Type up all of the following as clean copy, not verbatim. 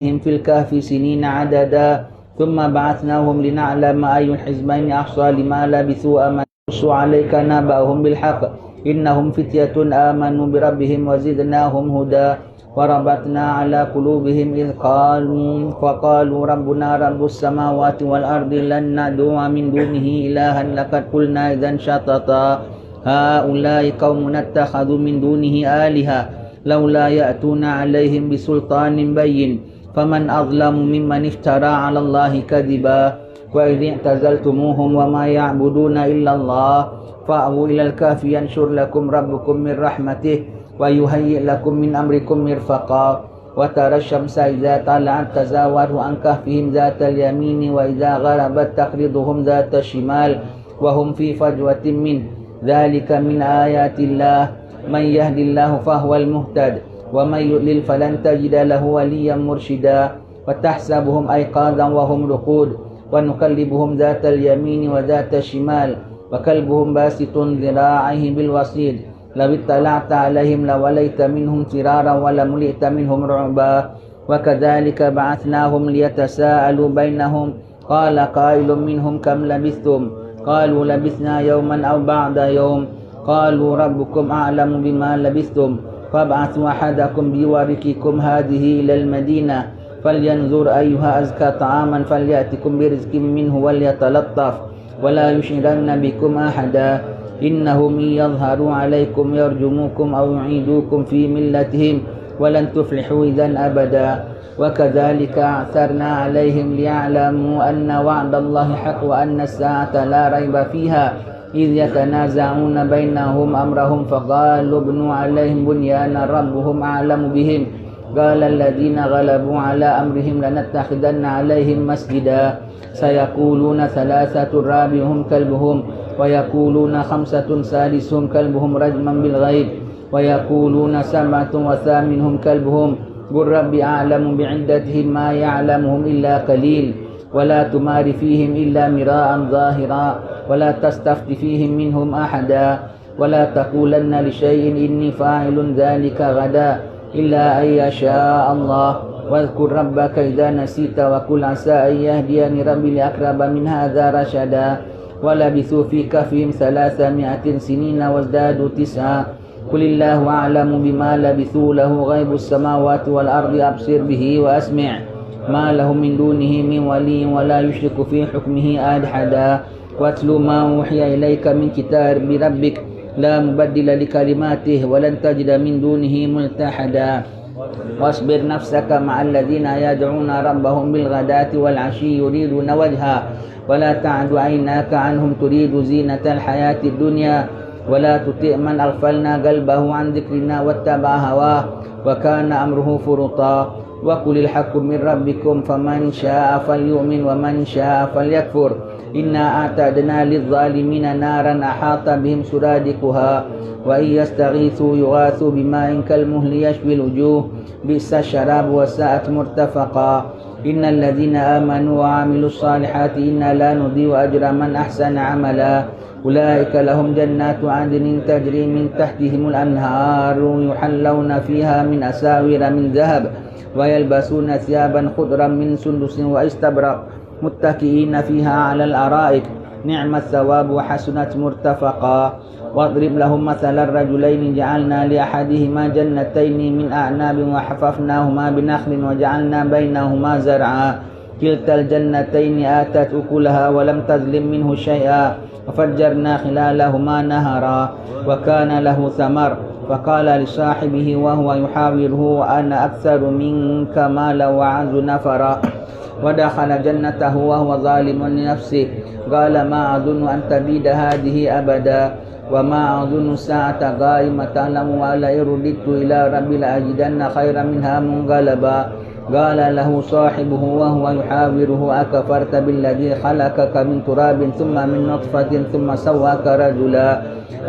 في الكهف سنين عددا ثم بعثناهم لنعلم أي الحزبين أحصى لما لبثوا أما نقص عليك نبأهم بالحق إنهم فتية آمنوا بربهم وزدناهم هدى وربطنا على قلوبهم إذ قالوا ربنا رب السماوات والأرض لن ندعو من دونه إلها لقد قلنا إذا شططا هؤلاء قوم اتخذوا من دونه آلهة لولا يأتون عليهم بسلطان بين فمن أظلم ممن افترى على الله كذبا وإذ اعتزلتموهم وما يعبدون إلا الله فأووا إلى الكهف ينشر لكم ربكم من رحمته ويهيئ لكم من أمركم مرفقا وترى الشمس إذا طلعت تزاور عن كهفهم ذات اليمين وإذا غربت تقرضهم ذات الشمال وهم في فجوة منه ذلك من آيات الله من يهد الله فهو المهتد ومن يضلل فلن تجد له وليا مرشدا وتحسبهم أيقاظا وهم رقود ونقلبهم ذات اليمين وذات الشمال وكلبهم باسط ذراعيه بالوصيد لو اطلعت عليهم لوليت منهم فرارا ولملئت منهم رعبا وكذلك بعثناهم ليتساءلوا بينهم قال قائل منهم كم لبثتم قالوا لبثنا يوما أو بعض يوم قالوا ربكم أعلم بما لبثتم فابعثوا أحدكم بورقكم هذه إلى المدينة فلينظر أيها أزكى طعاما فليأتكم برزق منه وليتلطف ولا يشعرن بكم أحدا إنهم إن يظهروا عليكم يرجموكم أو يعيدوكم في ملتهم ولن تفلحوا إذا أبدا وكذلك أعثرنا عليهم ليعلموا أن وعد الله حق وأن الساعة لا ريب فيها إذ يتنازعون بينهم أمرهم فقالوا ابنوا عليهم بنيانا ربهم أعلم بهم قال الذين غلبوا على أمرهم لنتخذن عليهم مسجدا سيقولون ثلاثة رابعهم كلبهم ويقولون خمسة سادسهم كلبهم رجما بالغيب ويقولون سبعة وثامنهم كلبهم قل رب أعلم بعدتهم ما يعلمهم إلا قليل ولا تمار فيهم إلا مراء ظاهرا ولا تستفت فيهم منهم أحدا ولا تقولن لشيء إني فاعل ذلك غدا إلا أن يشاء الله واذكر ربك إذا نسيت وقل عسى أن يهديني ربي لأقرب من هذا رشدا ولبثوا في كهفهم 300 سنين وازدادوا 9 قل الله أعلم بما لبثوا له غيب السماوات والأرض أبصر به وأسمع ما لهم من دونه من ولي ولا يشرك في حكمه أحدا واتل ما أوحي إليك من كتاب ربك لا مبدل لكلماته ولن تجد من دونه ملتحدا واصبر نفسك مع الذين يدعون ربهم بالغداة والعشي يريدون وجها ولا تعد عيناك عنهم تريد زينة الحياة الدنيا ولا تطع من أغفلنا قلبه عن ذكرنا واتبع هواه وكان أمره فرطا وقل الحق من ربكم فمن شاء فليؤمن ومن شاء فليكفر إنا أعتدنا للظالمين نارا أحاط بهم سرادقها وإن يستغيثوا يغاثوا بماء كالمهل يشوي الوجوه بئس الشراب وساءت مرتفقا إن الذين آمنوا وعملوا الصالحات إنا لا نضيع أجر من أحسن عملا أولئك لهم جنات عدن تجري من تحتهم الأنهار يحلون فيها من أساور من ذهب ويلبسون ثيابا خضرا من سندس واستبرق متكئين فيها على الأرائك نعم الثواب وحسنت مرتفقا واضرب لهم مثل الرجلين جعلنا لأحدهما جنتين من أعناب وحففناهما بنخل وجعلنا بينهما زرعا كلتا الجنتين آتت أكلها ولم تظلم منه شيئا وفجرنا خلالهما نهرا وكان له ثمر فقال لصاحبه وهو يحاوره وأنا أكثر منك مالا وأعز نفرا ودخل جنته وهو ظالم لنفسه قال ما أظن أن تبيد هذه أبدا وما أظن الساعة قائمة ولئن رددت إلى ربي لأجدن خيرا منها منقلبا قال له صاحبه وهو يحاوره أكفرت بالذي خلقك من تراب ثم من نطفة ثم سواك رجلا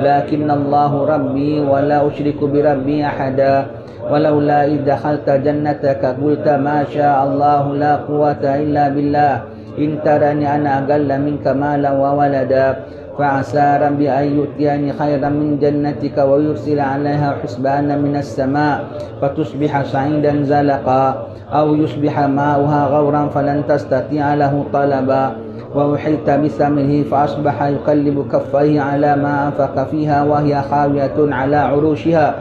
لكن الله ربي ولا أشرك بربي أحدا ولولا إذ دخلت جنتك قلت ما شاء الله لا قوة إلا بالله إن ترني أنا أقل منك مالا وولدا فعسى ربي أن يؤتيني خيرا من جنتك ويرسل عليها حسبانا من السماء فتصبح صعيدا زلقا أو يصبح ماؤها غورا فلن تستطيع له طلبا وأحيط بثمره فأصبح يقلب كفيه على ما أنفق فيها وهي خاوية على عروشها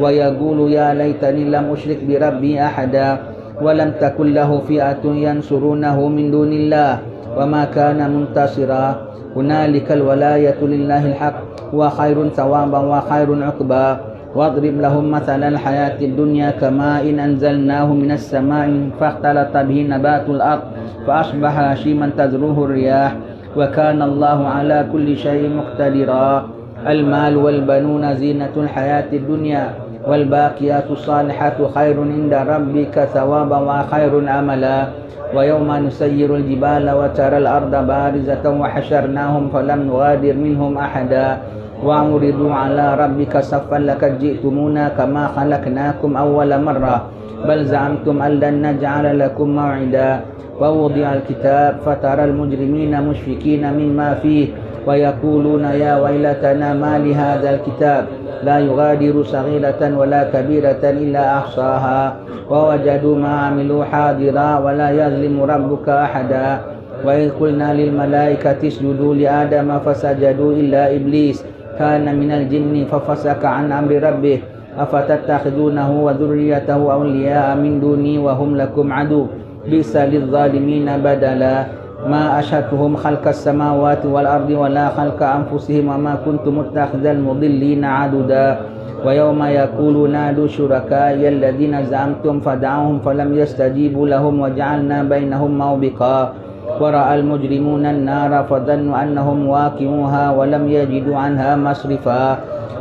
ويقول يا ليتني لم أشرك بربي أحدا ولم تكن له فئة ينصرونه من دون الله وما كان منتصرا هنالك الولاية لله الحق وخير ثوابا وخير عقبا واضرب لهم مثل الحياة الدنيا كماء أنزلناه من السماء فاختلط به نبات الأرض فأصبح هشيما تذروه الرياح وكان الله على كل شيء مقتدرا المال والبنون زينة الحياة الدنيا والباقيات الصالحات خير عند ربك ثوابا وخير أملا ويوم نسير الجبال وترى الأرض بارزة وحشرناهم فلم نغادر منهم أحدا وعرضوا على ربك صفا لقد جئتمونا كما خلقناكم أول مرة بل زعمتم أن لن نجعل لكم موعدا ووضع الكتاب فترى المجرمين مشفقين مما فيه ويقولون يا ويلتنا ما لهذا الكتاب لا يغادر صغيرة ولا كبيرة إلا أحصاها ووجدوا ما عملوا حاضرا ولا يظلم ربك أحدا وإذ قلنا للملائكة اسجدوا لآدم فسجدوا إلا إبليس كان من الجن ففسق عن أمر ربه أفتتخذونه وذريته أولياء من دوني وهم لكم عدو بئس للظالمين بدلا ما أشهدتهم خلق السماوات والأرض ولا خلق أنفسهم وما كنت متخذ المضلين عددا ويوم يقول نادوا شركائي الذين زعمتم فدعوهم فلم يستجيبوا لهم وجعلنا بينهم موبقا ورأى المجرمون النار فظنوا أنهم واقعوها ولم يجدوا عنها مصرفا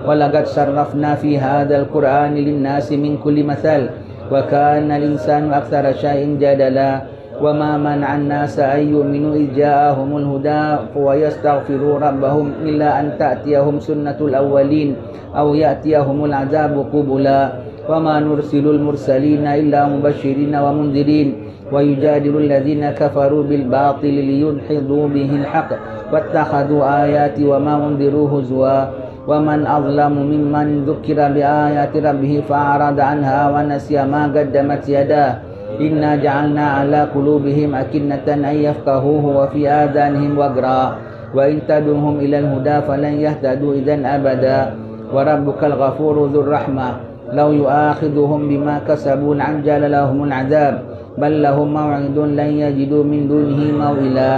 ولقد صرفنا في هذا القرآن للناس من كل مثل وكان الإنسان أكثر شيء جدلا وما منع الناس أن يؤمنوا إذ جاءهم الهدى ويستغفروا ربهم إلا أن تأتيهم سنة الأولين أو يأتيهم العذاب قبلا وما نرسل المرسلين إلا مبشرين ومنذرين ويجادل الذين كفروا بالباطل ليدحضوا به الحق واتخذوا آياتي وما أنذروا هزوا ومن أظلم ممن ذكر بآيات ربه فأعرض عنها ونسي ما قدمت يداه إنا جعلنا على قلوبهم أكنة أن يفقهوه وفي آذانهم وقرا وإن تدعوهم إلى الهدى فلن يهتدوا إذن أبدا وربك الغفور ذو الرحمة لو يؤاخذهم بما كسبوا عجل لهم العذاب بل لهم موعد لن يجدوا من دونه موئلا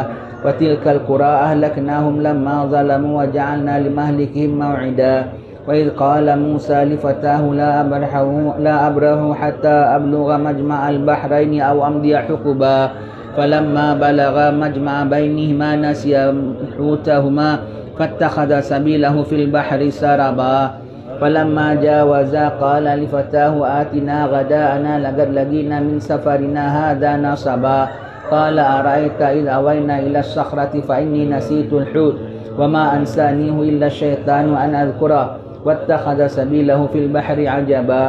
وتلك القرى أهلكناهم لما ظلموا وجعلنا لمهلكهم موعدا وإذ قال موسى لفتاه لا أبرح حتى أبلغ مجمع البحرين أو أمضي حقبا فلما بلغ مجمع بينهما نسي حوتهما فاتخذ سبيله في البحر سربا فلما جاوزا قال لفتاه آتنا غداءنا لقد لقينا من سفرنا هذا نصبا قال أرأيت إذ أوينا إلى الصخرة فإني نسيت الحوت وما أنسانيه إلا الشيطان أن أذكره واتخذ سبيله في البحر عجبا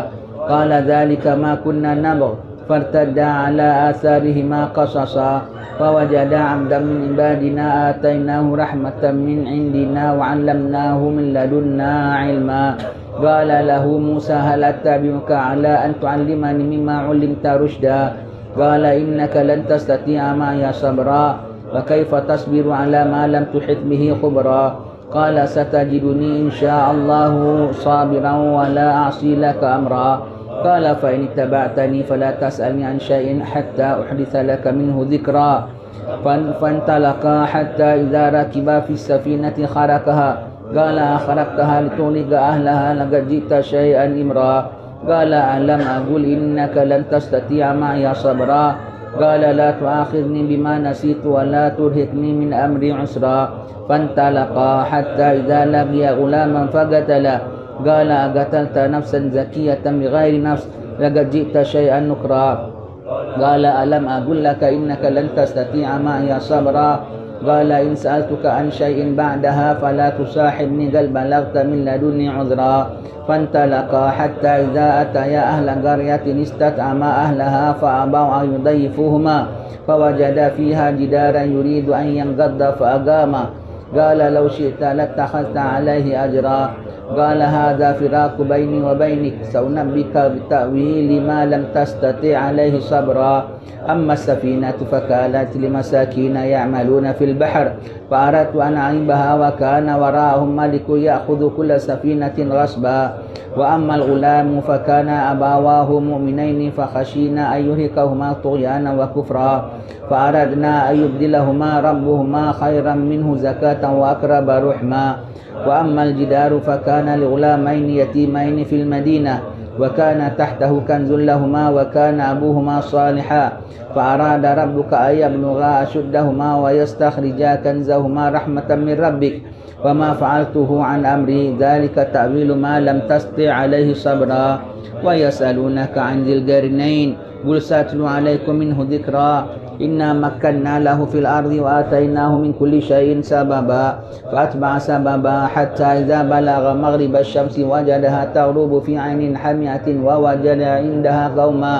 قال ذلك ما كنا نبغ فارتدا على آثارهما قصصا فوجد عبدا من عبادنا آتيناه رحمة من عندنا وعلمناه من لدنا علما قال له موسى هل أتبعك على أن تعلمني مما علمت رشدا قال إنك لن تستطيع معي صبرا وكيف تصبر على ما لم تحط به خبرا قال ستجدني إن شاء الله صابرا ولا أعصي لك أمرا قال فإن اتبعتني فلا تسألني عن شيء حتى أحدث لك منه ذكرا فانطلقا حتى إذا ركبا في السفينة خرقها قال أخرقتها لتغرق أهلها لقد جئت شيئا إمرا قال ألم أقل إنك لن تستطيع معي صبرا قال لا تؤاخذني بما نسيت ولا ترهقني من أمري عسرا فانطلقا حتى إذا لقي غلاما فقتله قال أقتلت نفسا زكية بغير نفس لقد جئت شيئا نكرا قال ألم أقل لك إنك لن تستطيع معي صبرا قال إن سألتك عن شيء بعدها فلا تصاحبني قد بلغت من لدني عذرا فانطلقا حتى إذا أتيا أهل قرية استطعما أهلها فأبوا أن يضيفوهما فوجدا فيها جدارا يريد أن ينقض فأقام قال لو شئت لاتخذت عليه أجرا قال هذا فراق بيني وبينك سأنبئك بتأويل ما لم تستطع عليه صبرا أما السفينة فكانت لمساكين يعملون في البحر فأردت أن أعيبها وكان وراءهم ملك يأخذ كل سفينة غصبا وأما الغلام فكان أبواه مؤمنين فخشينا أن يرهقهما طغيانا وكفرا فأردنا أن يبدلهما ربهما خيرا منه زكاة وأقرب رحما وأما الجدار فكان لغلامين يتيمين في المدينة وكان تحته كنز لهما وكان أبوهما صالحا فأراد ربك أن يبلغا أشدهما ويستخرجا كنزهما رحمة من ربك وما فعلته عن أمري ذلك تأويل ما لم تستطع عليه صبرا ويسألونك عن ذي القرنين قل سأتلو عليكم منه ذكرا إنا مكنا له في الأرض وآتيناه من كل شيء سببا فأتبع سببا حتى إذا بلغ مغرب الشمس وجدها تغرب في عين حمئة ووجد عندها قوما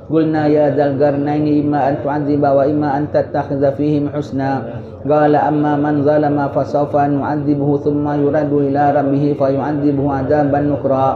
قلنا يا ذا القرنين إما أن تعذب وإما أن تتخذ فيهم حسنا قال أما من ظلم فسوف نعذبه ثم يرد إلى ربه فيعذبه عذابا نكرا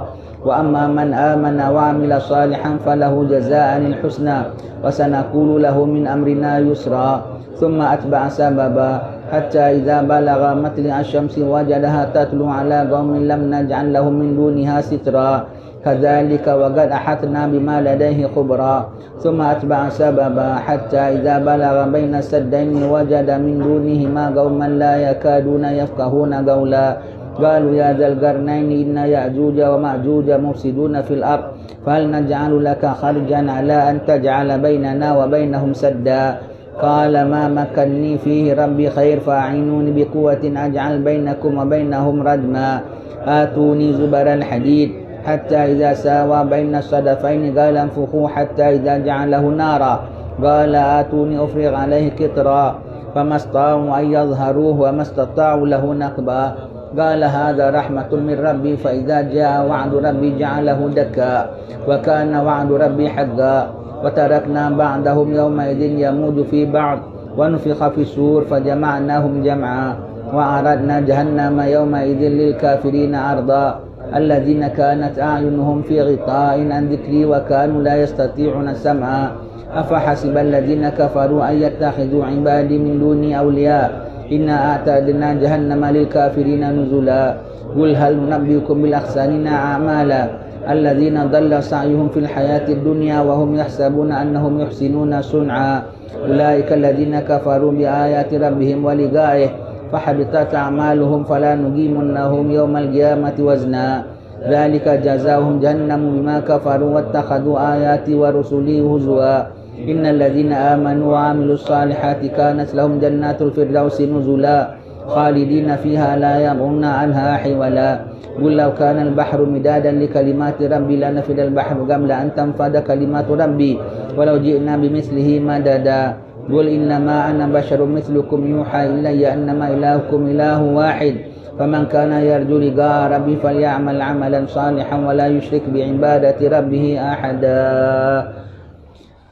وأما من آمن وعمل صالحا فله جزاء الحسنى وسنقول له من أمرنا يسرا ثم أتبع سببا حتى إذا بلغ مطلع الشمس وجدها تتلو على قوم لم نجعل لهم من دونها سترا كذلك وقد أحطنا بما لديه خبرا ثم أتبع سببا حتى إذا بلغ بين السدين وجد من دونهما قوما لا يكادون يفقهون قولا قالوا يا ذا القرنين إن يأجوج ومأجوج مفسدون في الأرض فهل نجعل لك خرجا على أن تجعل بيننا وبينهم سدا قال ما مكني فيه ربي خير فأعينوني بقوة أجعل بينكم وبينهم ردما آتوني زبر الحديد حتى إذا ساوى بين الصدفين قال انفخوا حتى إذا جعله نارا قال آتوني أفرغ عليه قطرا فما استطاعوا أن يظهروه وما استطاعوا له نقبا قال هذا رحمة من ربي فإذا جاء وعد ربي جعله دكا وكان وعد ربي حقا وتركنا بعضهم يومئذ يموج في بعض ونفخ في الصور فجمعناهم جمعا وعرضنا جهنم يومئذ للكافرين عرضا الذين كانت أعينهم في غطاء عن ذكري وكانوا لا يستطيعون سمعا أفحسب الذين كفروا أن يتخذوا عبادي من دوني أولياء إنا أعتدنا جهنم للكافرين نزلا قل هل ننبئكم بالأخسرين أعمالا الذين ضل سعيهم في الحياة الدنيا وهم يحسبون أنهم يحسنون صنعا أولئك الذين كفروا بآيات ربهم ولقائه فحبطت أعمالهم فلا نقيم لهم يوم القيامة وزنا ذلك جزاؤهم جهنم بما كفروا واتخذوا آياتي ورسلي هزوا إن الذين آمنوا وعملوا الصالحات كانت لهم جنات الفردوس نزلا خالدين فيها لا يبغون عنها حولا قل لو كان البحر مدادا لكلمات ربي لنفد البحر قبل أن تنفد كلمات ربي ولو جئنا بمثله مددا قل إنما أنا بشر مثلكم يوحى إلي أنما إلهكم إله واحد فمن كان يرجو لقاء ربي فليعمل عملا صالحا ولا يشرك بعبادة ربه أحدا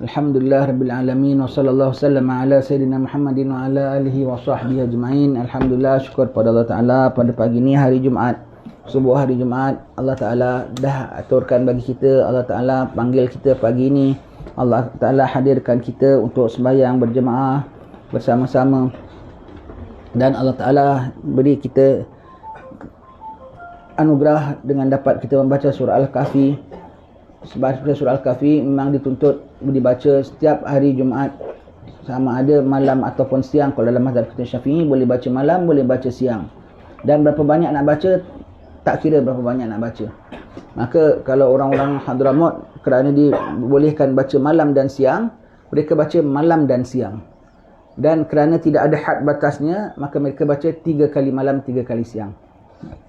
Alhamdulillah Rabbil Alamin wa sallallahu wasallam ala Sayyidina Muhammadin wa ala alihi wa sahbihi ajma'in. Alhamdulillah, syukur pada Allah Ta'ala pada pagi ni hari Jumaat, subuh hari Jumaat, Allah Ta'ala dah aturkan bagi kita, Allah Ta'ala panggil kita pagi ni, Allah Ta'ala hadirkan kita untuk sembahyang berjemaah bersama-sama, dan Allah Ta'ala beri kita anugerah dengan dapat kita membaca surah Al-Kahfi. Sebab surah Al-Kahfi memang dituntut dibaca setiap hari Jumaat, sama ada malam ataupun siang. Kalau dalam mazhab kita Syafi'i boleh baca malam, boleh baca siang. Dan berapa banyak nak baca, tak kira berapa banyak nak baca. Maka kalau orang-orang Hadramaut kerana dibolehkan baca malam dan siang, mereka baca malam dan siang. Dan kerana tidak ada had batasnya, maka mereka baca 3 kali malam, 3 kali siang.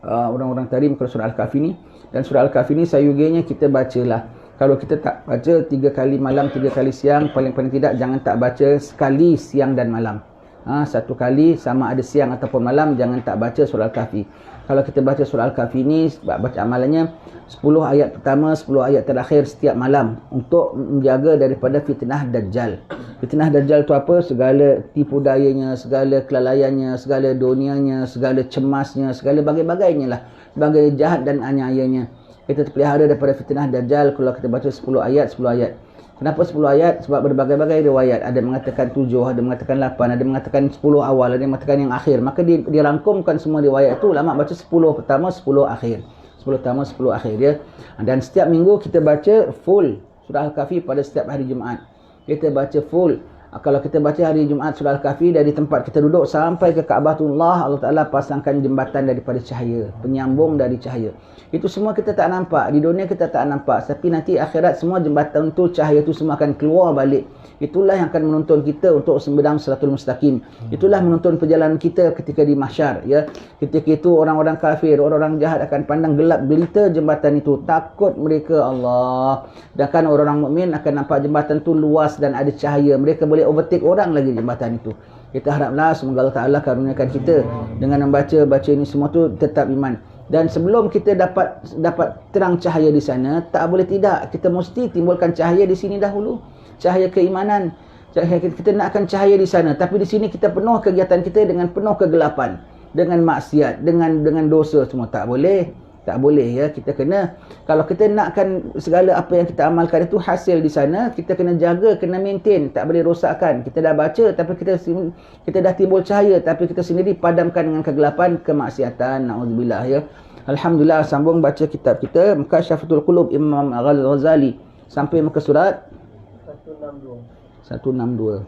Orang-orang Tarim kalau surah Al-Kahfi ni. Dan surah Al-Kahfi ni sayugenya kita bacalah. Kalau kita tak baca 3 kali malam, 3 kali siang, paling-paling tidak jangan tak baca sekali siang dan malam. Satu kali sama ada siang ataupun malam, jangan tak baca surah Al-Kahfi. Kalau kita baca surah Al-Kahfi ni, baca amalannya 10 ayat pertama, 10 ayat terakhir setiap malam untuk menjaga daripada fitnah Dajjal. Fitnah Dajjal tu apa? Segala tipu dayanya, segala kelalaiannya, segala dunianya, segala cemasnya, segala bagai-bagainya lah. Sebagai jahat dan aniayanya. Kita terpelihara daripada fitnah Dajjal kalau kita baca 10 ayat, 10 ayat. Kenapa 10 ayat? Sebab berbagai-bagai riwayat. Ada mengatakan 7, ada mengatakan 8, ada mengatakan 10 awal, ada yang mengatakan yang akhir. Maka dirangkumkan semua riwayat itu, ulama baca 10 pertama, 10 akhir. 10 pertama, 10 akhir ya. Dan setiap minggu kita baca full surah Al-Kahfi pada setiap hari Jumaat. Kita baca full. Kalau kita baca hari Jumaat surah Al-Kahfi dari tempat kita duduk sampai ke Ka'batullah, Allah Ta'ala pasangkan jembatan daripada cahaya, penyambung dari cahaya. Itu semua kita tak nampak. Di dunia kita tak nampak. Tapi nanti akhirat semua jembatan tu, cahaya tu semua akan keluar balik. Itulah yang akan menuntun kita untuk sembedang Siratul Mustaqim. Itulah menuntun perjalanan kita ketika di mahsyar ya. Ketika itu orang-orang kafir, orang-orang jahat akan pandang gelap gelita jembatan itu. Takut mereka Allah. Sedangkan orang-orang mukmin akan nampak jembatan tu luas dan ada cahaya. Mereka boleh overtake orang lagi jembatan itu. Kita haraplah semoga Allah Ta'ala karuniakan kita dengan membaca ini semua tu tetap iman. Dan sebelum kita dapat terang cahaya di sana, tak boleh tidak, kita mesti timbulkan cahaya di sini dahulu. Cahaya keimanan. Kita nakkan cahaya di sana, tapi di sini kita penuh kegiatan kita dengan penuh kegelapan, dengan maksiat, dengan dosa semua. Tak boleh. Tak boleh ya. Kita kena, kalau kita nakkan segala apa yang kita amalkan itu hasil di sana, kita kena jaga, kena maintain, tak boleh rosakkan. Kita dah baca tapi kita dah timbul cahaya tapi kita sendiri padamkan dengan kegelapan, kemaksiatan. Nauzubillah ya. Alhamdulillah, sambung baca kitab kita Mukasyafatul Qulub Imam Al-Ghazali sampai muka surat 162.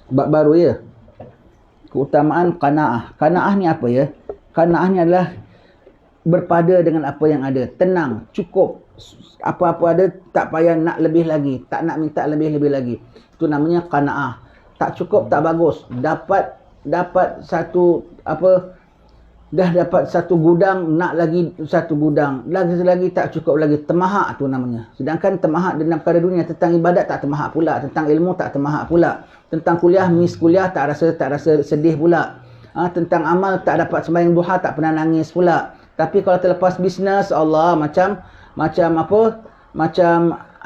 Bab baru ya. Keutamaan qanaah. Qanaah ni apa ya? Qanaah ni adalah berpada dengan apa yang ada. Tenang, cukup. Apa-apa ada, tak payah nak lebih lagi. Tak nak minta lebih-lebih lagi. Itu namanya qanaah. Tak cukup, tak bagus. Dapat satu, dah dapat satu gudang, nak lagi satu gudang. Lagi tak cukup lagi. Temahak tu namanya. Sedangkan temahak dalam perkara dunia, tentang ibadat tak temahak pula. Tentang ilmu tak temahak pula. Tentang kuliah, miss kuliah tak rasa sedih pula. Tentang amal tak dapat sembahyang duha, tak pernah nangis pula. Tapi kalau terlepas bisnes, Allah macam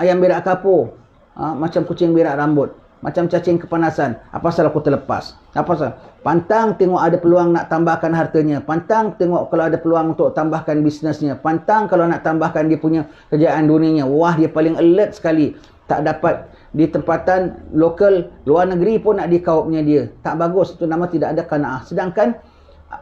ayam berak kapur. Macam kucing berak rambut. Macam cacing kepanasan. Apa salah aku terlepas? Apa salah? Pantang tengok ada peluang nak tambahkan hartanya. Pantang tengok kalau ada peluang untuk tambahkan bisnesnya. Pantang kalau nak tambahkan dia punya kerjaan dunianya. Wah, dia paling alert sekali. Tak dapat di tempatan lokal, luar negeri pun nak dikaupnya dia. Tak bagus. Itu nama tidak ada qanaah. Sedangkan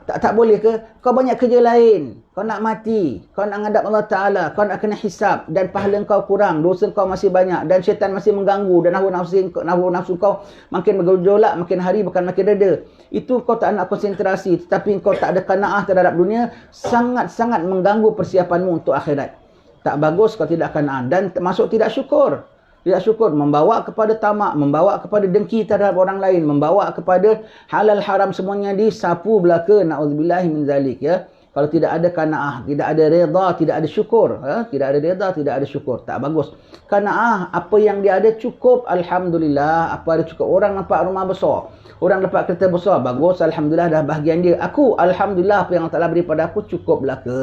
tak boleh ke? Kau banyak kerja lain. Kau nak mati. Kau nak menghadap Allah Ta'ala. Kau nak kena hisap. Dan pahala kau kurang. Dosa kau masih banyak. Dan syaitan masih mengganggu. Dan nafsu kau makin bergejolak. Makin hari bukan makin reda. Itu kau tak nak konsentrasi. Tetapi kau tak ada qanaah terhadap dunia. Sangat-sangat mengganggu persiapanmu untuk akhirat. Tak bagus kau tidak qanaah. Dan termasuk tidak syukur. Tidak syukur, membawa kepada tamak, membawa kepada dengki terhadap orang lain, membawa kepada halal haram semuanya disapu belaka. Na'udzubillahi min zalik ya. Kalau tidak ada qanaah, tidak ada reda, tidak ada syukur, tidak ada reda, tidak ada syukur, tak bagus. Qanaah, apa yang dia ada cukup, alhamdulillah. Apa ada cukup, orang nampak rumah besar, orang dapat kereta besar, bagus, alhamdulillah, dah bahagian dia. Aku alhamdulillah, apa yang Allah Taala beri pada aku cukup belaka.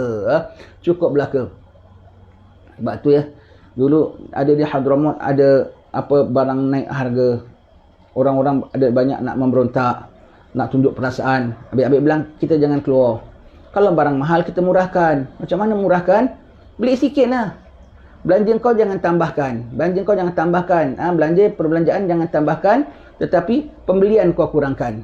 Cukup belaka. Sebab tu ya, dulu ada di Hadramaut, ada barang naik harga. Orang-orang ada banyak nak memberontak, nak tunjuk perasaan. Habis-habis bilang, kita jangan keluar. Kalau barang mahal, kita murahkan. Macam mana murahkan? Beli sikit lah. Belanja kau jangan tambahkan. Belanja perbelanjaan jangan tambahkan. Tetapi pembelian kau kurangkan.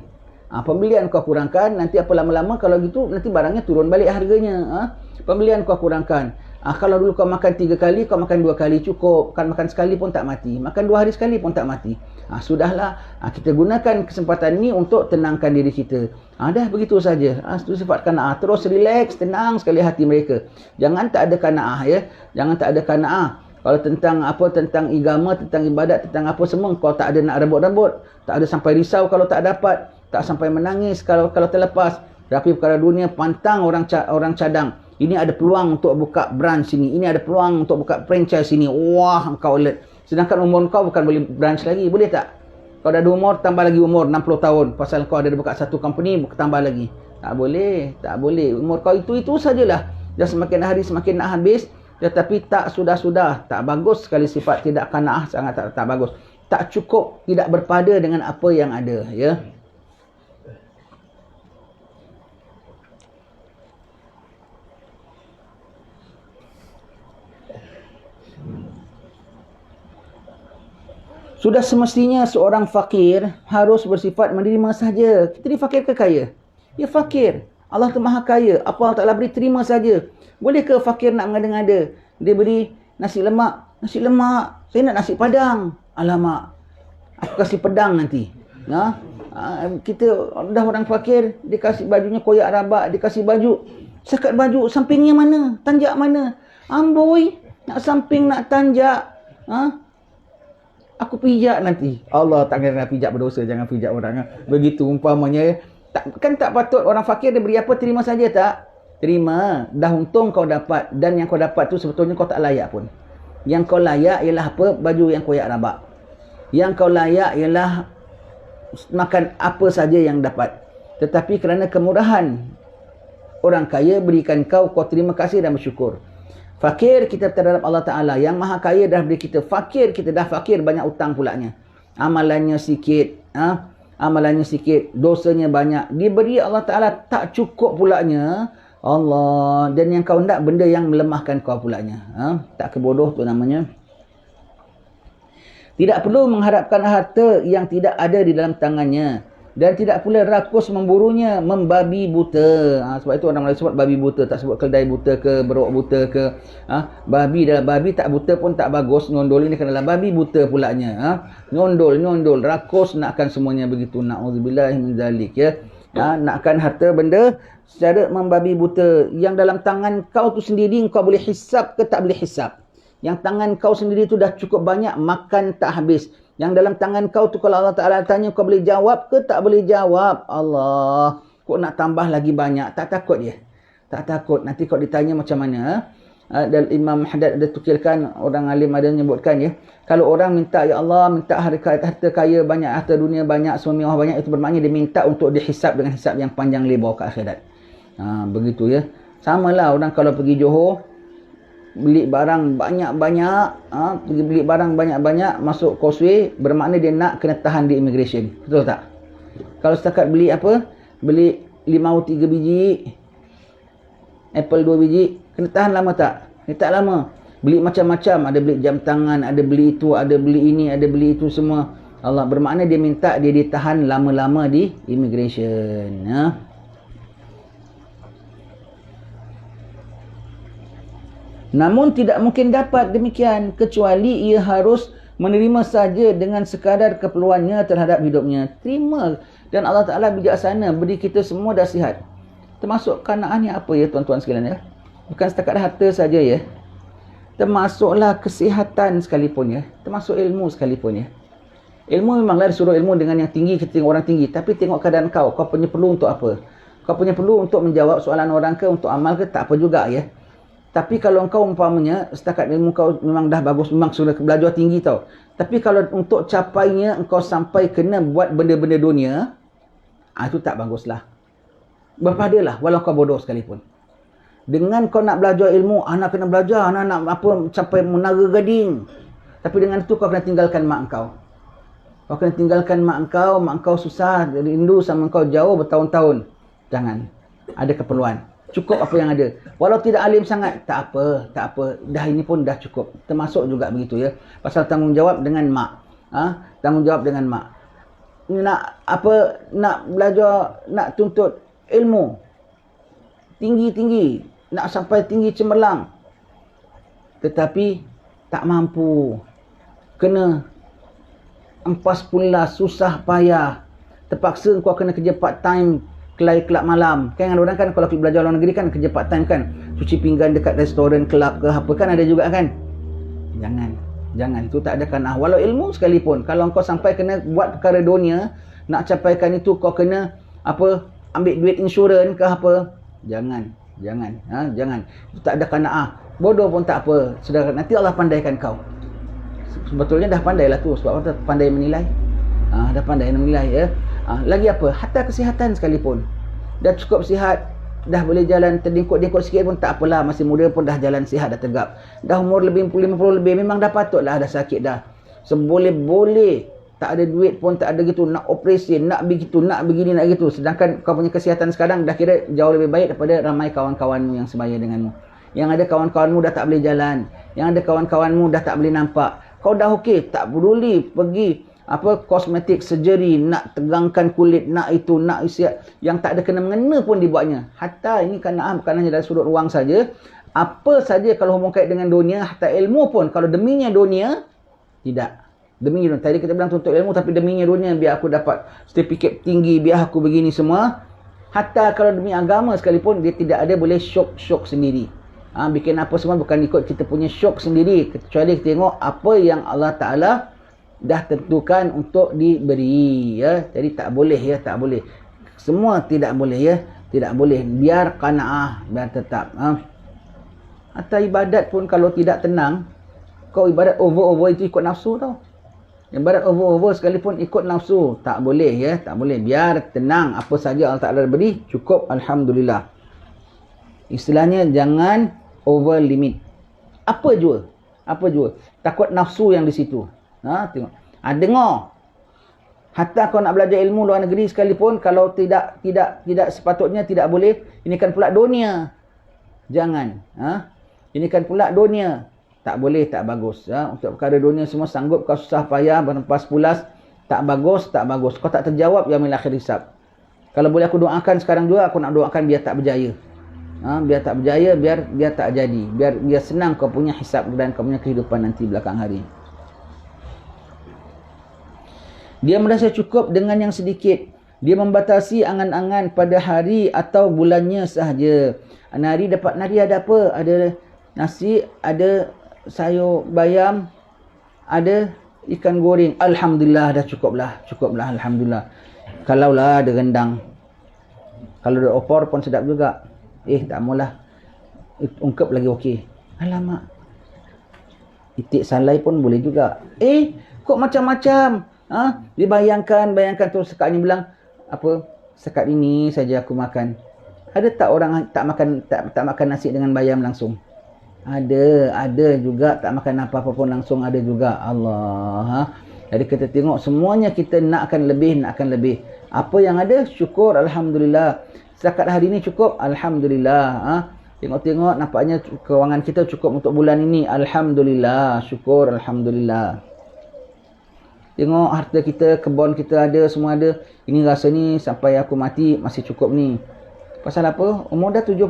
Pembelian kau kurangkan. Nanti apa lama-lama kalau gitu, nanti barangnya turun balik harganya. Pembelian kau kurangkan. Kalau dulu kau makan 3 kali, kau makan 2 kali cukup. Kan makan sekali pun tak mati. Makan 2 hari sekali pun tak mati. Sudahlah. Kita gunakan kesempatan ini untuk tenangkan diri kita. Dah begitu saja. Itu sifat qanaah. Terus relax, tenang sekali hati mereka. Jangan tak ada qanaah ya. Jangan tak ada qanaah. Kalau tentang agama, tentang ibadat, tentang apa semua, kau tak ada nak rebut-rebut. Tak ada sampai risau kalau tak dapat. Tak sampai menangis kalau terlepas. Tapi perkara dunia, pantang orang cadang. Ini ada peluang untuk buka branch sini. Ini ada peluang untuk buka franchise sini. Wah, engkau alert. Sedangkan umur kau bukan boleh branch lagi. Boleh tak? Kau dah ada umur, tambah lagi umur 60 tahun. Pasal kau ada buka satu company, tambah lagi. Tak boleh, tak boleh. Umur kau itu sajalah. Dah semakin hari semakin nak habis. Tetapi tak sudah-sudah. Tak bagus sekali sifat tidak qanaah, sangat tak bagus. Tak cukup, tidak berpada dengan apa yang ada, ya. Sudah semestinya seorang fakir harus bersifat menerima saja. Kita ni fakir ke kaya? Ya fakir. Allah tu maha kaya. Apa Allah Ta'ala beri, terima saja. Boleh ke fakir nak mengada-ngada? Dia beri nasi lemak. Nasi lemak. Saya nak nasi padang. Alamak. Aku kasih pedang nanti. Kita dah orang fakir. Dia kasih bajunya koyak rabak. Dia kasih baju. Sekat baju. Sampingnya mana? Tanjak mana? Amboi. Nak samping, nak tanjak. Aku pijak nanti. Allah tak kena pijak berdosa. Jangan pijak orang. Begitu umpamanya. Kan tak patut orang fakir dia beri apa, terima saja tak? Terima. Dah untung kau dapat. Dan yang kau dapat tu sebetulnya kau tak layak pun. Yang kau layak ialah apa? Baju yang koyak rabak. Yang kau layak ialah makan apa saja yang dapat. Tetapi kerana kemurahan orang kaya berikan kau terima kasih dan bersyukur. Fakir kita terhadap Allah Ta'ala. Yang maha kaya dah beri kita. Fakir kita dah fakir, banyak utang pulanya. Amalannya sikit. Amalannya sikit. Dosanya banyak. Diberi Allah Ta'ala tak cukup pulanya. Allah. Dan yang kau nak benda yang melemahkan kau pulanya. Tak kebodoh tu namanya. Tidak perlu mengharapkan harta yang tidak ada di dalam tangannya. Dan tidak pula rakus memburunya, membabi buta. Sebab itu orang Melayu sebut babi buta. Tak sebut keldai buta ke, beruk buta ke. Babi dalam babi tak buta pun tak bagus. Nyondol ini kena babi buta pulanya. Nyondol. Rakus nakkan semuanya begitu. Na'udzubillah min zalik, ya. Nakkan harta benda secara membabi buta. Yang dalam tangan kau tu sendiri kau boleh hisap ke tak boleh hisap. Yang tangan kau sendiri tu dah cukup banyak, makan tak habis. Yang dalam tangan kau tu kalau Allah Ta'ala tanya kau boleh jawab ke tak boleh jawab. Allah. Kau nak tambah lagi banyak. Tak takut dia. Tak takut. Nanti kau ditanya macam mana. Dan Imam Haddad ada tukilkan, orang alim ada menyebutkan ya. Kalau orang minta, ya Allah, minta harta kaya banyak, harta dunia banyak, suami orang banyak. Itu bermakna dia minta untuk dihisap dengan hisap yang panjang lebar ke akhirat. Begitu ya. Sama lah orang kalau pergi Johor. Beli barang banyak-banyak, pergi beli barang banyak-banyak, masuk causeway, bermakna dia nak kena tahan di immigration. Betul tak? Kalau setakat beli apa? Beli limau 3 biji, apple 2 biji, kena tahan lama tak? Tak lama. Beli macam-macam, ada beli jam tangan, ada beli itu, ada beli ini, ada beli itu semua. Allah bermakna dia minta dia ditahan lama-lama di immigration. Namun tidak mungkin dapat demikian kecuali ia harus menerima saja dengan sekadar keperluannya terhadap hidupnya. Terima. Dan Allah Ta'ala bijaksana beri kita semua dah sihat. Termasuk kanaannya apa ya tuan-tuan sekalian ya? Bukan setakat harta saja ya. Termasuklah kesihatan sekalipun ya. Termasuk ilmu sekalipun ya. Ilmu memanglah disuruh ilmu dengan yang tinggi, kita tengok orang tinggi. Tapi tengok keadaan kau. Kau punya perlu untuk apa? Kau punya perlu untuk menjawab soalan orang ke, untuk amal ke, tak apa juga ya. Tapi kalau engkau umpamanya setakat ilmu kau memang dah bagus, memang sudah belajar tinggi tau. Tapi kalau untuk capainya engkau sampai kena buat benda-benda dunia, itu tak baguslah. Berpadalah walau kau bodoh sekalipun. Dengan kau nak belajar ilmu, anak kena belajar, anak nak apa sampai menara gading. Tapi dengan itu kau kena tinggalkan mak engkau. Kau kena tinggalkan mak engkau susah, rindu sama engkau jauh bertahun-tahun. Jangan. Ada keperluan. Cukup apa yang ada. Walau tidak alim sangat, tak apa. Dah ini pun dah cukup. Termasuk juga begitu ya. Pasal tanggungjawab dengan mak. Tanggungjawab dengan mak. Nak belajar, nak tuntut ilmu. Tinggi-tinggi. Nak sampai tinggi cemerlang. Tetapi tak mampu. Kena empas pula, susah payah. Terpaksa kau kena kerja part time. Kelab malam. Kan orang kan kalau belajar luar negeri kan kerja part time kan. Cuci pinggan dekat restoran, kelab ke apa kan ada juga kan. Jangan. Itu tak ada kanah. Walau ilmu sekalipun. Kalau kau sampai kena buat perkara dunia, nak capaikan itu kau kena ambil duit insurans ke apa. Jangan. Itu tak ada kanah. Bodoh pun tak apa. Sudah nanti Allah pandaikan kau. Sebetulnya dah pandailah tu. Sebab apa? Pandai menilai. Dah pandai alhamdulillah ya. Lagi apa? Hatta kesihatan sekalipun. Dah cukup sihat, dah boleh jalan terdingkut-dingkut sikit pun tak apalah, masih muda pun dah jalan sihat, dah tegap. Dah umur lebih 50 lebih memang dah patutlah dah sakit dah. Seboleh-boleh tak ada duit pun tak ada gitu, nak operasi, nak begitu, nak begini, nak gitu. Sedangkan kau punya kesihatan sekarang dah kira jauh lebih baik daripada ramai kawan-kawanmu yang sebaya denganmu. Yang ada kawan-kawanmu dah tak boleh jalan, yang ada kawan-kawanmu dah tak boleh nampak. Kau dah okey, tak peduli pergi kosmetik surgery, nak tegangkan kulit, nak itu, nak isiat yang tak ada kena-mengena pun dibuatnya. Hatta ini bukan hanya dari sudut ruang saja, apa saja kalau hubung kait dengan dunia, hatta ilmu pun kalau deminya dunia, tidak. Deminya dunia. Tadi kita bilang tuntut ilmu, tapi deminya dunia, biar aku dapat sertifikat tinggi, biar aku begini semua. Hatta kalau demi agama sekalipun, dia tidak ada boleh syok sendiri. Bikin apa semua bukan ikut kita punya syok sendiri, kecuali kita tengok apa yang Allah Ta'ala dah tentukan untuk diberi, ya. Jadi tak boleh, ya, tak boleh. Semua tidak boleh, ya. Tidak boleh. Biar qanaah, biar tetap. Hatta ibadat pun kalau tidak tenang, kau ibadat over itu ikut nafsu tau. Ibadat over sekalipun ikut nafsu, tak boleh, ya, tak boleh. Biar tenang, apa saja Allah Ta'ala beri, cukup alhamdulillah. Istilahnya jangan over limit. Apa jua? Takut nafsu yang di situ. Tengok. Dengar. Hatta kau nak belajar ilmu luar negeri sekalipun, kalau tidak sepatutnya tidak boleh, ini kan pula dunia. Jangan. Ini kan pula dunia. Tak boleh, tak bagus. Untuk perkara dunia semua sanggup kau susah payah berempas pulas, tak bagus. Kau tak terjawab yaumil akhir hisab. Kalau boleh aku doakan sekarang juga, aku nak doakan biar tak berjaya. Biar tak berjaya, biar tak jadi. Biar senang kau punya hisab dan kau punya kehidupan nanti belakang hari. Dia merasa cukup dengan yang sedikit. Dia membatasi angan-angan pada hari atau bulannya sahaja. Hari dapat nari ada apa? Ada nasi, ada sayur bayam, ada ikan goreng. Alhamdulillah, dah cukuplah. Alhamdulillah. Kalaulah ada rendang. Kalau ada opor pun sedap juga. Tak maulah. Ungkep lagi okey. Alamak. Itik salai pun boleh juga. Kok macam-macam? Dia bayangkan tu sekatnya bilang, sekat ini saja aku makan. Ada tak orang tak makan nasi dengan bayam langsung? Ada juga tak makan apa-apa pun langsung, ada juga. Allah. Jadi kita tengok semuanya kita nakkan lebih. Apa yang ada syukur alhamdulillah. Zakat hari ini cukup alhamdulillah. Tengok nampaknya kewangan kita cukup untuk bulan ini, alhamdulillah, syukur alhamdulillah. Tengok harta kita, kebun kita ada, semua ada. Ini rasa ni sampai aku mati masih cukup ni. Pasal apa? Umur dah 70,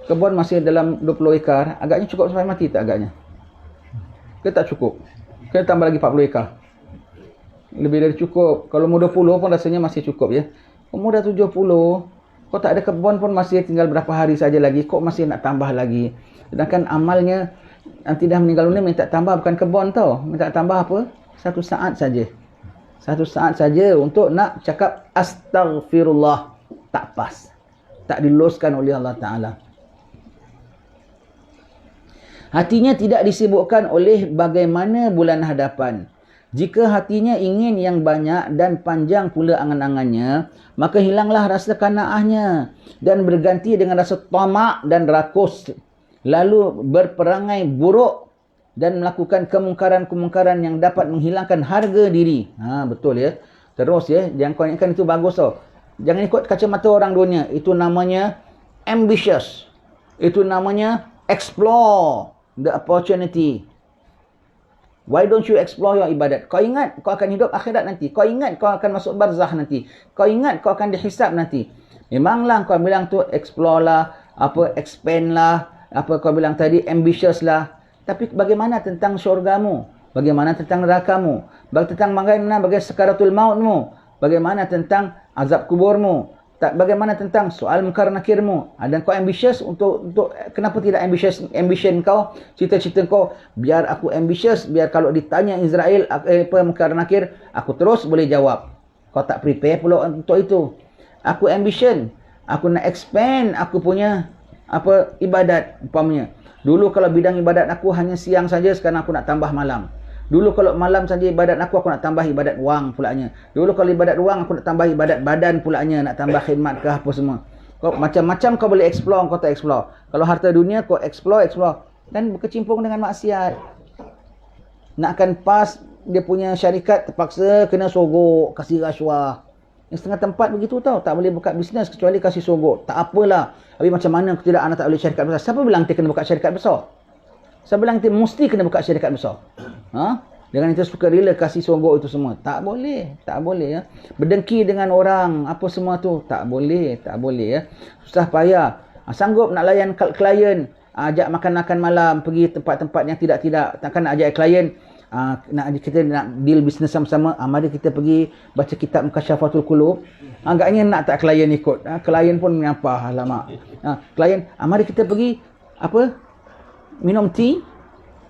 kebun masih dalam 20 ekar. Agaknya cukup sampai mati tak agaknya? Ke tak cukup? Kena tambah lagi 40 ekar. Lebih dari cukup. Kalau umur 20 pun rasanya masih cukup, ya. Umur dah 70, kau tak ada kebun pun masih tinggal berapa hari saja lagi. Kau masih nak tambah lagi. Sedangkan amalnya nanti dah meninggal dunia minta tambah, bukan kebun tau. Minta tambah apa? 1 saat saja. 1 saat saja untuk nak cakap astaghfirullah. Tak pas. Tak diluluskan oleh Allah Ta'ala. Hatinya tidak disibukkan oleh bagaimana bulan hadapan. Jika hatinya ingin yang banyak dan panjang pula angan-angannya, maka hilanglah rasa qanaahnya dan berganti dengan rasa tamak dan rakus. Lalu berperangai buruk dan melakukan kemungkaran-kemungkaran yang dapat menghilangkan harga diri. Betul, ya. Terus, ya, jangan kau ingatkan itu bagus tau. Jangan ikut kacamata orang dunia. Itu namanya ambitious. Itu namanya explore the opportunity. Why don't you explore your ibadat? Kau ingat kau akan hidup akhirat nanti. Kau ingat kau akan masuk barzakh nanti. Kau ingat kau akan dihisab nanti. Memanglah kau bilang tu explore lah, expand lah, kau bilang tadi ambitious lah. Tapi bagaimana tentang syurgamu? Bagaimana tentang nerakamu? Bagaimana sakaratul mautmu? Bagaimana tentang azab kuburmu? Bagaimana tentang soal munkar nakirmu? Dan kau ambitious untuk kenapa tidak ambition kau, cita-cita kau, biar aku ambitious, biar kalau ditanya Israel munkar nakir, aku terus boleh jawab. Kau tak prepare pula untuk itu. Aku ambition, aku nak expand aku punya ibadat umpamanya. Dulu kalau bidang ibadat aku hanya siang saja, sekarang aku nak tambah malam. Dulu kalau malam saja ibadat aku nak tambah ibadat wang pulanya. Dulu kalau ibadat wang aku nak tambah ibadat badan pulanya, nak tambah khidmat ke apa semua. Kau macam-macam kau boleh explore, kau tak explore. Kalau harta dunia kau explore dan berkecimpung dengan maksiat. Nakkan pas dia punya syarikat terpaksa kena sogok, kasih rasuah. Yang setengah tempat begitu tau, tak boleh buka bisnes kecuali kasih sogok. Tak apalah. Habis macam mana tidak anak tak boleh syarikat besar? Siapa bilang dia kena buka syarikat besar? Siapa bilang dia mesti kena buka syarikat besar? Ha? Dengan kita suka rela kasih sogok itu semua. Tak boleh, tak boleh ya. Berdengki dengan orang, apa semua tu, tak boleh ya. Susah payah. Sanggup nak layan klien, ajak makan malam, pergi tempat-tempat yang tidak, takkan nak ajak klien, kita nak deal bisnes sama-sama, mari kita pergi baca kitab Mukasyafatul Qulub. Agaknya nak tak klien ikut. Klien pun menyapa, alamak. Klien, mari kita pergi minum tea.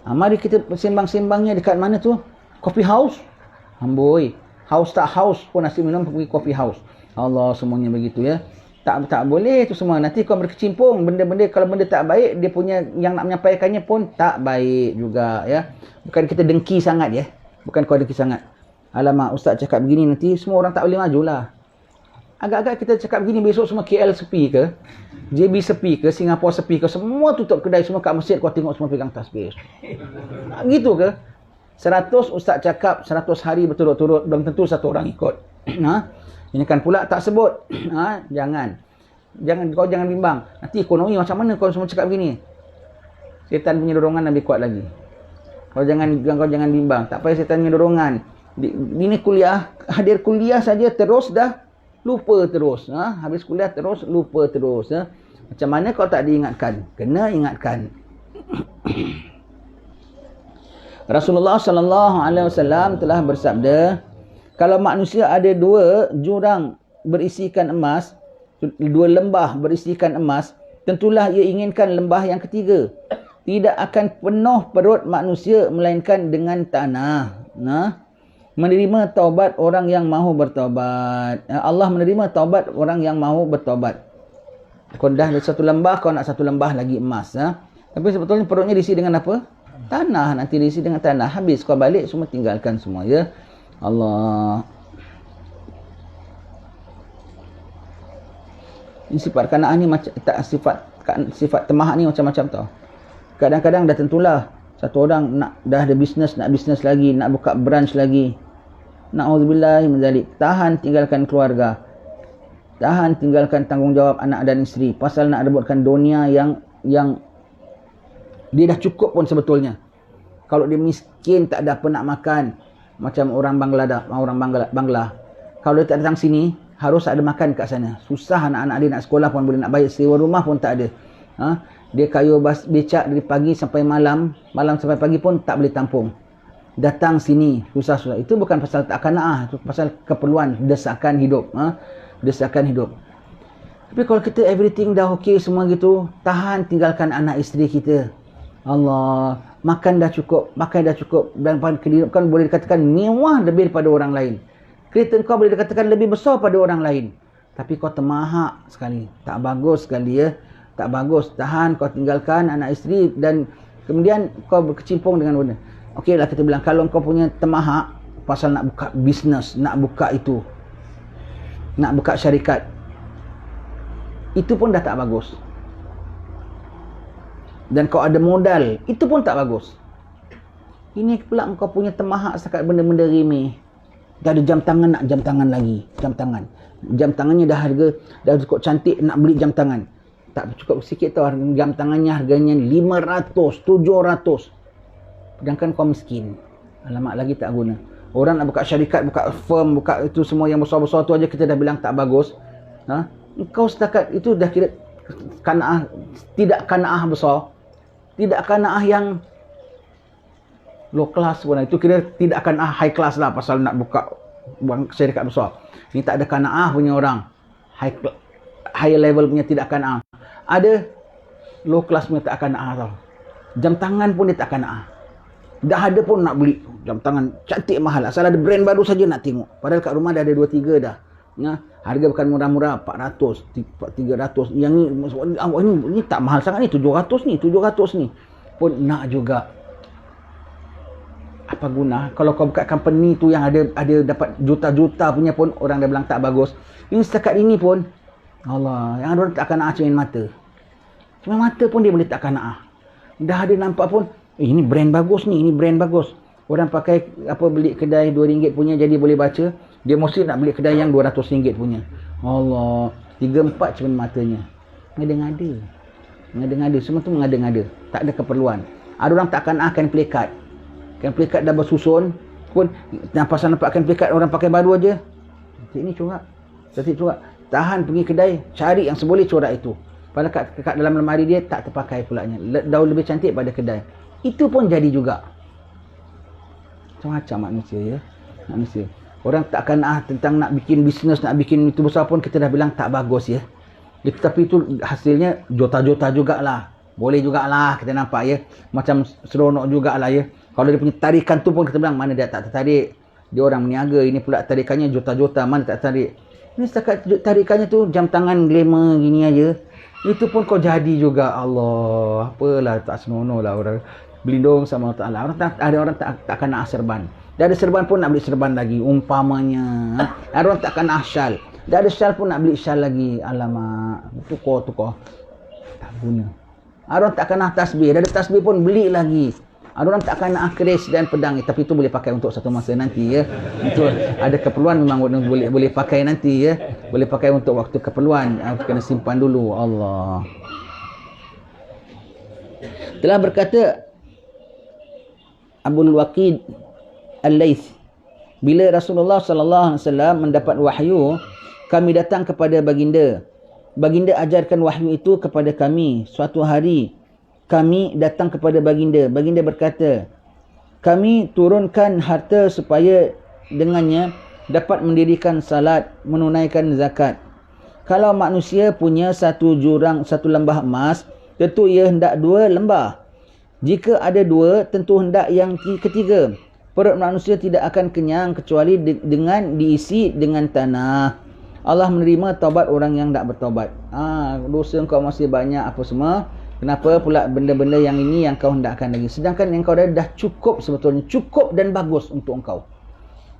Mari kita sembang-sembangnya dekat mana tu? Coffee house. Amboi. House tak house pun nasi minum pergi coffee house. Allah, semuanya begitu ya. Tak boleh tu semua. Nanti kau berkecimpung benda-benda, kalau benda tak baik, dia punya yang nak menyampaikannya pun tak baik juga ya. Bukan kita dengki sangat ya. Bukan kau dengki sangat. Alamak, ustaz cakap begini, nanti semua orang tak boleh majulah. Agak-agak kita cakap begini, besok semua KL sepi ke? JB sepi ke? Singapura sepi ke? Semua tutup kedai, semua kat masjid kau tengok semua pegang tasbih. Gitu ke? 100 ustaz cakap 100 hari berturut-turut, belum tentu satu orang ikut. Ini kan pula tak sebut. Jangan kau jangan bimbang. Nanti ekonomi macam mana kau semua cakap begini? Setan punya dorongan lebih kuat lagi. Kau jangan bimbang. Tak payah setan punya dorongan. Ini kuliah, hadir kuliah saja terus dah lupa terus. Habis kuliah terus lupa terus. Macam mana kau tak diingatkan? Kena ingatkan. Rasulullah sallallahu alaihi wasallam telah bersabda, kalau manusia ada 2 jurang berisikan emas, 2 lembah berisikan emas, tentulah ia inginkan lembah yang ketiga. Tidak akan penuh perut manusia melainkan dengan tanah. Menerima taubat orang yang mahu bertaubat. Allah menerima taubat orang yang mahu bertaubat. Kau dah ada 1 lembah, kau nak 1 lembah lagi emas. Tapi sebetulnya perutnya diisi dengan apa? Tanah. Nanti diisi dengan tanah. Habis kau balik semua, tinggalkan semua ya. Allah. Ini sifat kana'ah ni macam tak, sifat temah ni macam-macam tau. Kadang-kadang dah tentulah satu orang dah ada bisnes, nak bisnes lagi, nak buka branch lagi. Na'udzubillah min zalik. Tahan tinggalkan keluarga. Tahan tinggalkan tanggungjawab anak dan isteri. Pasal nak rebutkan dunia yang dia dah cukup pun sebetulnya. Kalau dia miskin tak ada apa nak makan, macam orang Bangla. Kalau dia tak datang sini, harus ada makan kat sana. Susah anak-anak dia nak sekolah pun boleh, nak bayar sewa rumah pun tak ada. Dia kayu becak dari pagi sampai malam sampai pagi pun tak boleh tampung. Datang sini susah-susah. Itu bukan pasal tak kana'ah, itu pasal keperluan, desakan hidup. Desakan hidup. Tapi kalau kita everything dah okey semua gitu, tahan tinggalkan anak isteri kita. Allah, makan dah cukup, dan kehidupan boleh dikatakan mewah lebih daripada orang lain. Kereta kau boleh dikatakan lebih besar pada orang lain. Tapi kau termahak sekali. Tak bagus sekali ya. Tak bagus. Tahan, kau tinggalkan anak isteri dan kemudian kau berkecimpung dengan benda. Okeylah kita bilang, kalau kau punya termahak pasal nak buka bisnes, nak buka itu, nak buka syarikat, itu pun dah tak bagus. Dan kau ada modal, itu pun tak bagus. Ini pula kau punya termahak setakat benda-benda remeh. Dah ada jam tangan, nak jam tangan lagi. Jam tangannya dah harga, dah cukup cantik, nak beli jam tangan. Tak cukup sikit tau, jam tangannya harganya 500, 700. Sedangkan kau miskin. Alamak, lagi tak guna. Orang nak buka syarikat, buka firm, buka itu semua yang besar-besar tu aja kita dah bilang tak bagus. Kau setakat itu dah kira kana'ah, tidak kana'ah besar. Tidak kana'ah yang low class pun. Itu kira tidak kana'ah high class lah pasal nak buka syarikat besar. Ini tak ada kana'ah punya orang. High level punya tidak kana'ah. Ada low class punya tak kana'ah tau. Jam tangan pun dia tak kana'ah. Dah ada pun nak beli jam tangan cantik mahal. Asal ada brand baru saja nak tengok. Padahal kat rumah dah ada 2-3 dah. Harga bukan murah-murah, 400, 300. Yang ni tak mahal sangat ni, 700 ni pun nak juga. Apa guna? Kalau kau buka company tu yang ada dapat juta-juta punya pun orang dah bilang tak bagus. Ini setakat ini pun Allah, yang orang tak akan nak cermin mata. Cermin mata pun dia boleh tak akan nak. Dah ada nampak pun, ini brand bagus ni, ini brand bagus. Orang pakai beli kedai RM2 punya jadi boleh baca. Dia mesti nak beli kedai yang RM200 punya. Allah, 3-4 cermin matanya. Ngada-ngada. Semua tu mengada-ngada. Tak ada keperluan. Ada orang tak akan akan play card. Kan play card dah bersusun pun pasal nampak kan play card orang pakai baru aja. Ini corak. Tahan pergi kedai, cari yang seboleh corak itu. Padahal kat dalam lemari dia tak terpakai pulanya. Daun lebih cantik pada kedai. Itu pun jadi juga. Macam-macam manusia. Orang tak akan tentang nak bikin bisnes, nak bikin itu besar pun kita dah bilang tak bagus ya. Tapi itu hasilnya juta-juta jugalah. Boleh jugalah kita nampak ya. Macam seronok jugalah ya. Kalau dia punya tarikan tu pun kita bilang mana dia tak tertarik. Dia orang meniaga, ini pula tarikannya juta-juta, mana tak tertarik. Ini setakat tarikannya tu jam tangan glamour gini aja. Itu pun kau jadi juga. Allah, apalah tak senonoh lah orang berlindung sama Allah Ta'ala. Ada orang tak akan nak serban. Dah ada serban pun nak beli serban lagi. Umpamanya. Ada orang tak akan nak syal. Dah ada syal pun nak beli syal lagi. Alamak. Tukar. Tak guna. Ada orang tak akan nak tasbih. Dah ada tasbih pun beli lagi. Ada orang tak akan nak keris dan pedang. Tapi itu boleh pakai untuk satu masa nanti ya. Itu ada keperluan memang boleh pakai nanti ya. Boleh pakai untuk waktu keperluan. Kena simpan dulu. Allah. Telah berkata Abul Waqid Al-Laits, bila Rasulullah sallallahu alaihi wasallam mendapat wahyu, kami datang kepada baginda. Baginda ajarkan wahyu itu kepada kami. Suatu hari kami datang kepada baginda. Baginda berkata, kami turunkan harta supaya dengannya dapat mendirikan salat, menunaikan zakat. Kalau manusia punya satu lembah emas, tentu ia hendak 2 lembah. Jika ada 2, tentu hendak yang ketiga. Perut manusia tidak akan kenyang kecuali dengan diisi dengan tanah. Allah menerima taubat orang yang tak bertaubat. Dosa kau masih banyak apa semua. Kenapa pula benda-benda yang ini yang kau hendakkan lagi? Sedangkan yang kau dah cukup sebetulnya. Cukup dan bagus untuk engkau.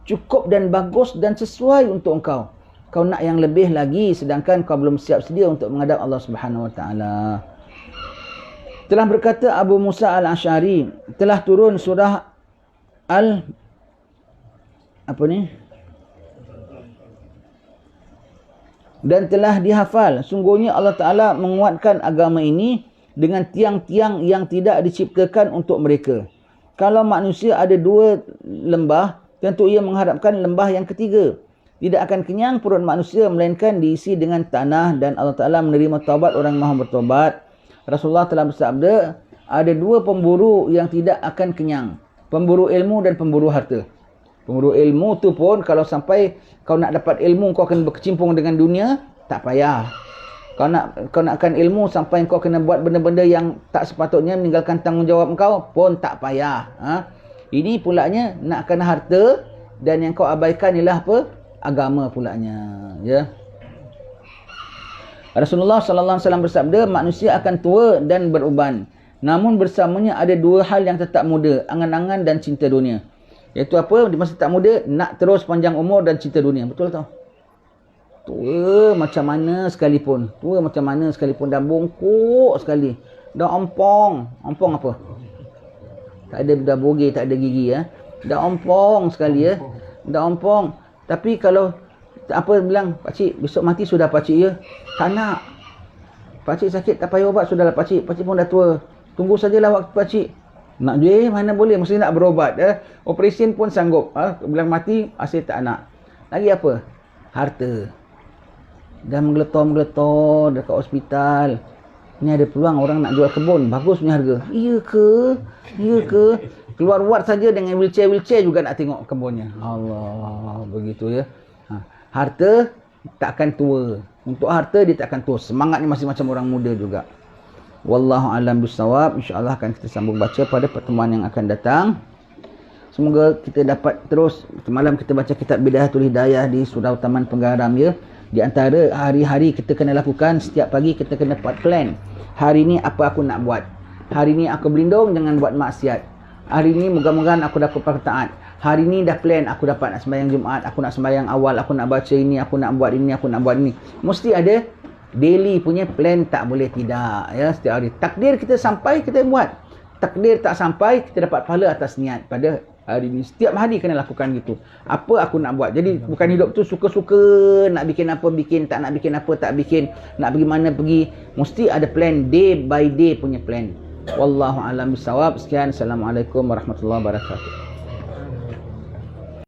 Cukup dan bagus dan sesuai untuk engkau. Kau nak yang lebih lagi sedangkan kau belum siap sedia untuk menghadap Allah Subhanahu Wa Taala. Telah berkata Abu Musa Al-Asy'ari, telah turun surah dan telah dihafal. Sungguhnya Allah Ta'ala menguatkan agama ini dengan tiang-tiang yang tidak diciptakan untuk mereka. Kalau manusia ada 2 lembah, tentu ia mengharapkan lembah yang ketiga. Tidak akan kenyang perut manusia melainkan diisi dengan tanah, dan Allah Ta'ala menerima taubat orang maha bertobat. Rasulullah telah bersabda, ada 2 pemburu yang tidak akan kenyang. Pemburu ilmu dan pemburu harta. Pemburu ilmu tu pun kalau sampai kau nak dapat ilmu, kau akan berkecimpung dengan dunia, tak payah. Kau nakkan ilmu sampai kau kena buat benda-benda yang tak sepatutnya, meninggalkan tanggungjawab kau pun tak payah. Ini pulanya nakkan harta, dan yang kau abaikan ialah apa? Agama pulanya. Ya. Rasulullah sallallahu alaihi wasallam bersabda, manusia akan tua dan beruban. Namun bersamanya ada 2 hal yang tetap muda, angan-angan dan cinta dunia. Iaitu apa? Di masa tak muda, nak terus panjang umur dan cinta dunia. Betul tak? Tua macam mana sekalipun. Dah bongkok sekali. Dah ompong. Ompong apa? Tak ada, dah bogey, tak ada gigi ya. Dah ompong sekali ya. Dah ompong. Tapi kalau apa bilang, pakcik besok mati sudah pakcik ya? Tak nak. Pakcik sakit tak payah ubat, sudahlah pakcik. Pakcik pun dah tua. Tunggu sajalah waktu pakcik. Nak je mana boleh, mesti nak berobat ya. Operasi pun sanggup. Bilang mati asyik tak nak. Lagi apa? Harta. Dah menggeletor dekat hospital. Ni ada peluang orang nak jual kebun, bagus punya harga. Iya ke? Keluar ward saja dengan wheelchair juga nak tengok kebunnya. Allah, begitu ya. Harta tak akan tua. Untuk harta dia tak akan tua. Semangatnya masih macam orang muda juga. Wallahu a'lam bissawab. InsyaAllah akan kita sambung baca pada pertemuan yang akan datang. Semoga kita dapat terus. Semalam kita baca kitab Bidayatul Hidayah di Surau Taman Penggaram ya. Di antara hari-hari kita kena lakukan, setiap pagi kita kena buat plan. Hari ni apa aku nak buat? Hari ni aku berlindung jangan buat maksiat. Hari ni moga-moga aku dapat perkataan. Hari ni dah plan aku dapat nak sembahyang Jumaat, aku nak sembahyang awal, aku nak baca ini, aku nak buat ini, aku nak buat ini. Mesti ada daily punya plan, tak boleh tidak. Ya, setiap hari. Takdir kita sampai, kita buat. Takdir tak sampai, kita dapat pahala atas niat pada hari ni. Setiap hari kena lakukan gitu. Apa aku nak buat. Jadi bukan hidup tu suka-suka, nak bikin apa bikin, tak nak bikin apa tak bikin, nak pergi mana pergi. Mesti ada plan, day by day punya plan. Wallahu a'lam bissawab. Sekian, assalamualaikum warahmatullahi wabarakatuh.